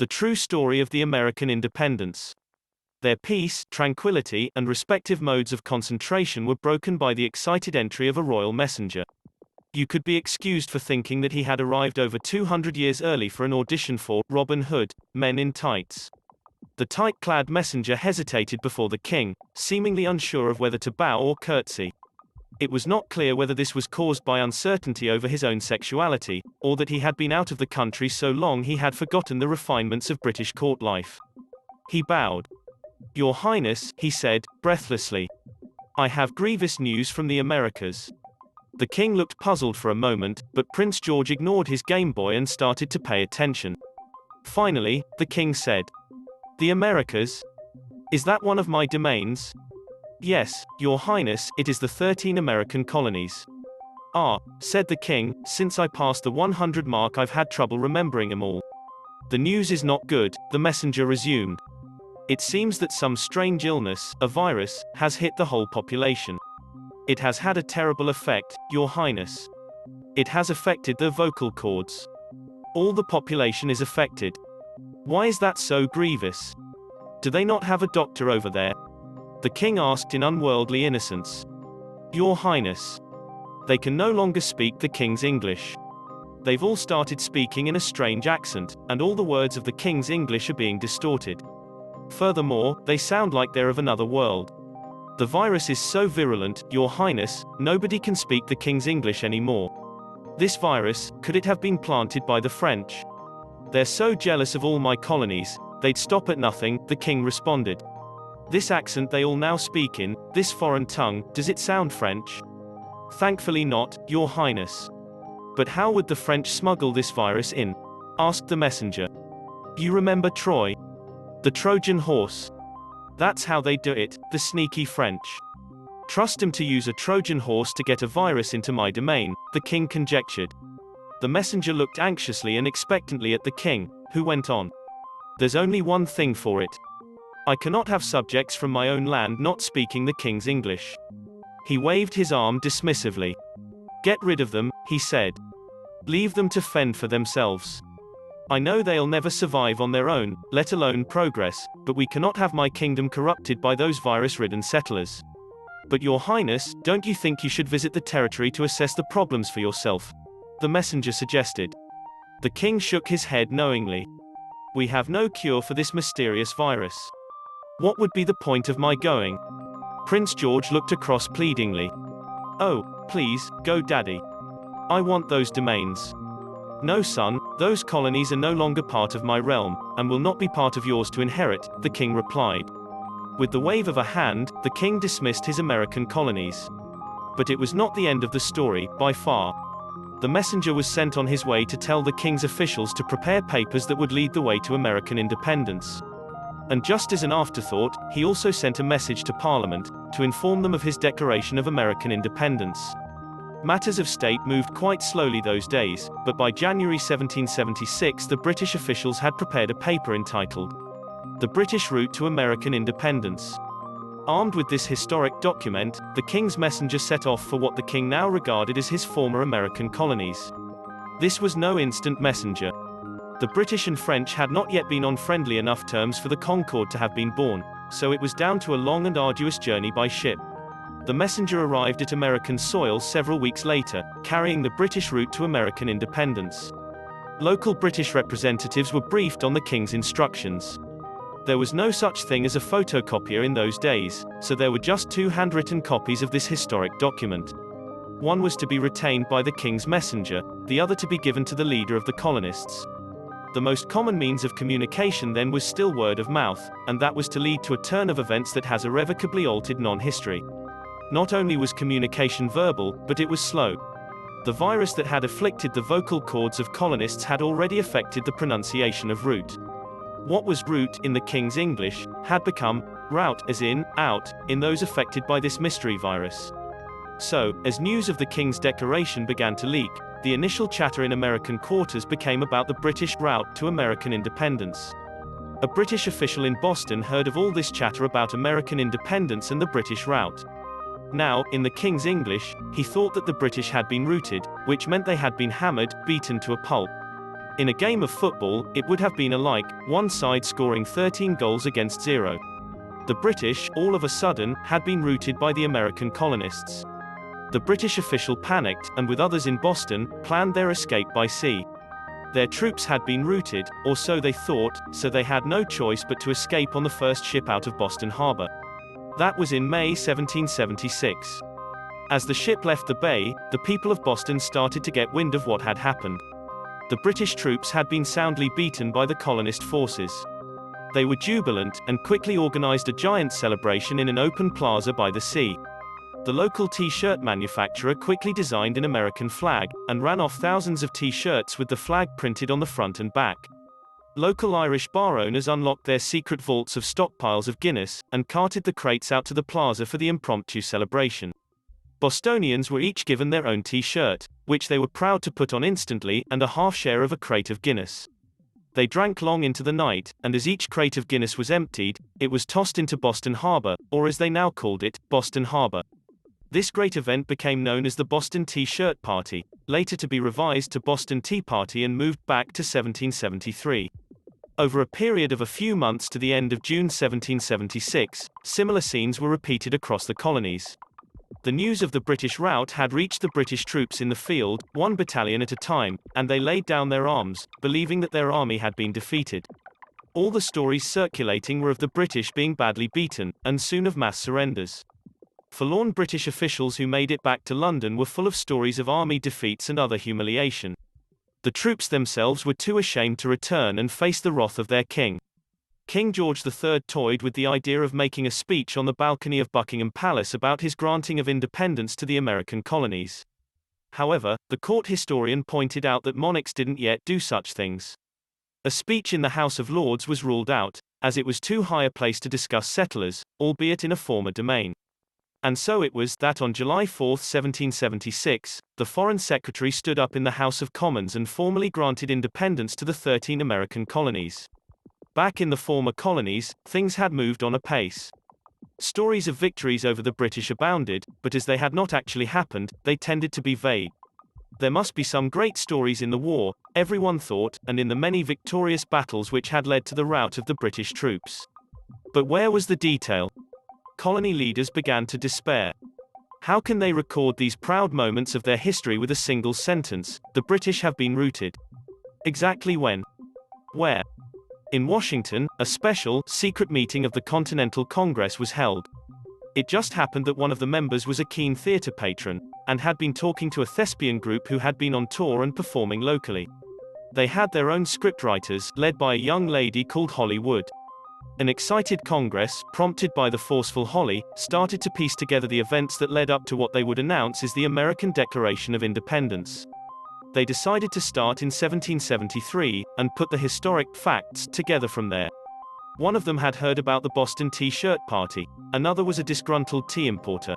The true story of the American independence. Their peace, tranquility, and respective modes of concentration were broken by the excited entry of a royal messenger. You could be excused for thinking that he had arrived over 200 years early for an audition for Robin Hood, Men in Tights. The tight-clad messenger hesitated before the king, seemingly unsure of whether to bow or curtsy. It was not clear whether this was caused by uncertainty over his own sexuality, or that he had been out of the country so long he had forgotten the refinements of British court life. He bowed. "Your Highness," he said, breathlessly. "I have grievous news from the Americas." The king looked puzzled for a moment, but Prince George ignored his Game Boy and started to pay attention. Finally, the king said, "The Americas? Is that one of my domains?" "Yes, Your Highness, it is the 13 American colonies." "Ah," said the king, "since I passed the 100 mark I've had trouble remembering them all." "The news is not good," the messenger resumed. "It seems that some strange illness, a virus, has hit the whole population. It has had a terrible effect, Your Highness. It has affected the vocal cords. All the population is affected." "Why is that so grievous? Do they not have a doctor over there?" the king asked in unworldly innocence. "Your Highness, they can no longer speak the king's English. They've all started speaking in a strange accent, and all the words of the king's English are being distorted. Furthermore, they sound like they're of another world. The virus is so virulent, Your Highness, nobody can speak the king's English anymore. This virus, could it have been planted by the French? They're so jealous of all my colonies, they'd stop at nothing," the king responded. "This accent they all now speak in, this foreign tongue, does it sound French?" "Thankfully not, Your Highness." "But how would the French smuggle this virus in?" asked the messenger. "You remember Troy? The Trojan horse? That's how they do it, the sneaky French. Trust 'em to use a Trojan horse to get a virus into my domain," the king conjectured. The messenger looked anxiously and expectantly at the king, who went on. "There's only one thing for it. I cannot have subjects from my own land not speaking the king's English." He waved his arm dismissively. "Get rid of them," he said. "Leave them to fend for themselves. I know they'll never survive on their own, let alone progress, but we cannot have my kingdom corrupted by those virus-ridden settlers." "But Your Highness, don't you think you should visit the territory to assess the problems for yourself?" the messenger suggested. The king shook his head knowingly. "We have no cure for this mysterious virus. What would be the point of my going?" Prince George looked across pleadingly. "Oh, please, go daddy. I want those domains." "No son, those colonies are no longer part of my realm, and will not be part of yours to inherit," the king replied. With the wave of a hand, the king dismissed his American colonies. But it was not the end of the story, by far. The messenger was sent on his way to tell the king's officials to prepare papers that would lead the way to American independence. And just as an afterthought, he also sent a message to Parliament, to inform them of his declaration of American independence. Matters of state moved quite slowly those days, but by January 1776 the British officials had prepared a paper entitled, "The British Route to American Independence." Armed with this historic document, the king's messenger set off for what the king now regarded as his former American colonies. This was no instant messenger. The British and French had not yet been on friendly enough terms for the Concorde to have been born, so it was down to a long and arduous journey by ship. The messenger arrived at American soil several weeks later, carrying the British route to American independence. Local British representatives were briefed on the king's instructions. There was no such thing as a photocopier in those days, so there were just 2 handwritten copies of this historic document. One was to be retained by the king's messenger, the other to be given to the leader of the colonists. The most common means of communication then was still word of mouth, and that was to lead to a turn of events that has irrevocably altered non-history. Not only was communication verbal, but it was slow. The virus that had afflicted the vocal cords of colonists had already affected the pronunciation of route. What was route in the king's English had become route, as in out, in those affected by this mystery virus. So, as news of the king's declaration began to leak, the initial chatter in American quarters became about the British route to American independence. A British official in Boston heard of all this chatter about American independence and the British route. Now, in the king's English, he thought that the British had been routed, which meant they had been hammered, beaten to a pulp. In a game of football, it would have been alike, one side scoring 13 goals against 0. The British, all of a sudden, had been routed by the American colonists. The British official panicked, and with others in Boston, planned their escape by sea. Their troops had been routed, or so they thought, so they had no choice but to escape on the first ship out of Boston Harbor. That was in May 1776. As the ship left the bay, the people of Boston started to get wind of what had happened. The British troops had been soundly beaten by the colonist forces. They were jubilant, and quickly organized a giant celebration in an open plaza by the sea. The local T-shirt manufacturer quickly designed an American flag, and ran off thousands of T-shirts with the flag printed on the front and back. Local Irish bar owners unlocked their secret vaults of stockpiles of Guinness, and carted the crates out to the plaza for the impromptu celebration. Bostonians were each given their own T-shirt, which they were proud to put on instantly, and a half share of a crate of Guinness. They drank long into the night, and as each crate of Guinness was emptied, it was tossed into Boston Harbor, or as they now called it, Boston Harbor. This great event became known as the Boston Tea-Shirt Party, later to be revised to Boston Tea Party and moved back to 1773. Over a period of a few months to the end of June 1776, similar scenes were repeated across the colonies. The news of the British rout had reached the British troops in the field, one battalion at a time, and they laid down their arms, believing that their army had been defeated. All the stories circulating were of the British being badly beaten, and soon of mass surrenders. Forlorn British officials who made it back to London were full of stories of army defeats and other humiliation. The troops themselves were too ashamed to return and face the wrath of their king. King George III toyed with the idea of making a speech on the balcony of Buckingham Palace about his granting of independence to the American colonies. However, the court historian pointed out that monarchs didn't yet do such things. A speech in the House of Lords was ruled out, as it was too high a place to discuss settlers, albeit in a former domain. And so it was that on July 4, 1776, the Foreign Secretary stood up in the House of Commons and formally granted independence to the 13 American colonies. Back in the former colonies, things had moved on apace. Stories of victories over the British abounded, but as they had not actually happened, they tended to be vague. There must be some great stories in the war, everyone thought, and in the many victorious battles which had led to the rout of the British troops. But where was the detail? Colony leaders began to despair. How can they record these proud moments of their history with a single sentence? The British have been routed. Exactly when? Where? In Washington, a special, secret meeting of the Continental Congress was held. It just happened that one of the members was a keen theater patron, and had been talking to a thespian group who had been on tour and performing locally. They had their own scriptwriters, led by a young lady called Holly Wood. An excited Congress, prompted by the forceful Holly, started to piece together the events that led up to what they would announce as the American Declaration of Independence. They decided to start in 1773, and put the historic facts together from there. One of them had heard about the Boston Tea-Shirt Party, another was a disgruntled tea importer.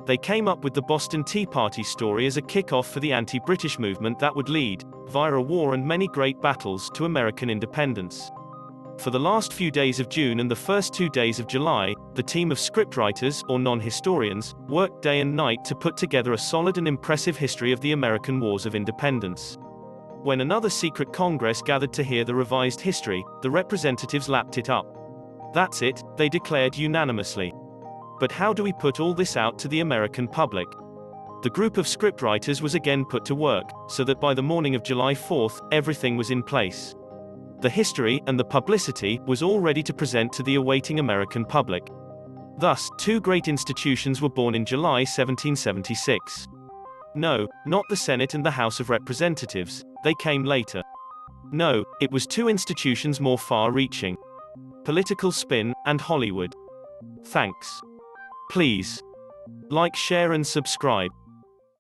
They came up with the Boston Tea Party story as a kick-off for the anti-British movement that would lead, via a war and many great battles, to American independence. For the last few days of June and the first 2 days of July, the team of scriptwriters, or non-historians, worked day and night to put together a solid and impressive history of the American Wars of Independence. When another secret Congress gathered to hear the revised history, the representatives lapped it up. That's it, they declared unanimously. But how do we put all this out to the American public? The group of scriptwriters was again put to work, so that by the morning of July 4th, everything was in place. The history, and the publicity, was all ready to present to the awaiting American public. Thus, two great institutions were born in July 1776. No, not the Senate and the House of Representatives, they came later. No, it was two institutions more far-reaching. Political spin, and Hollywood. Thanks. Please like, share and subscribe.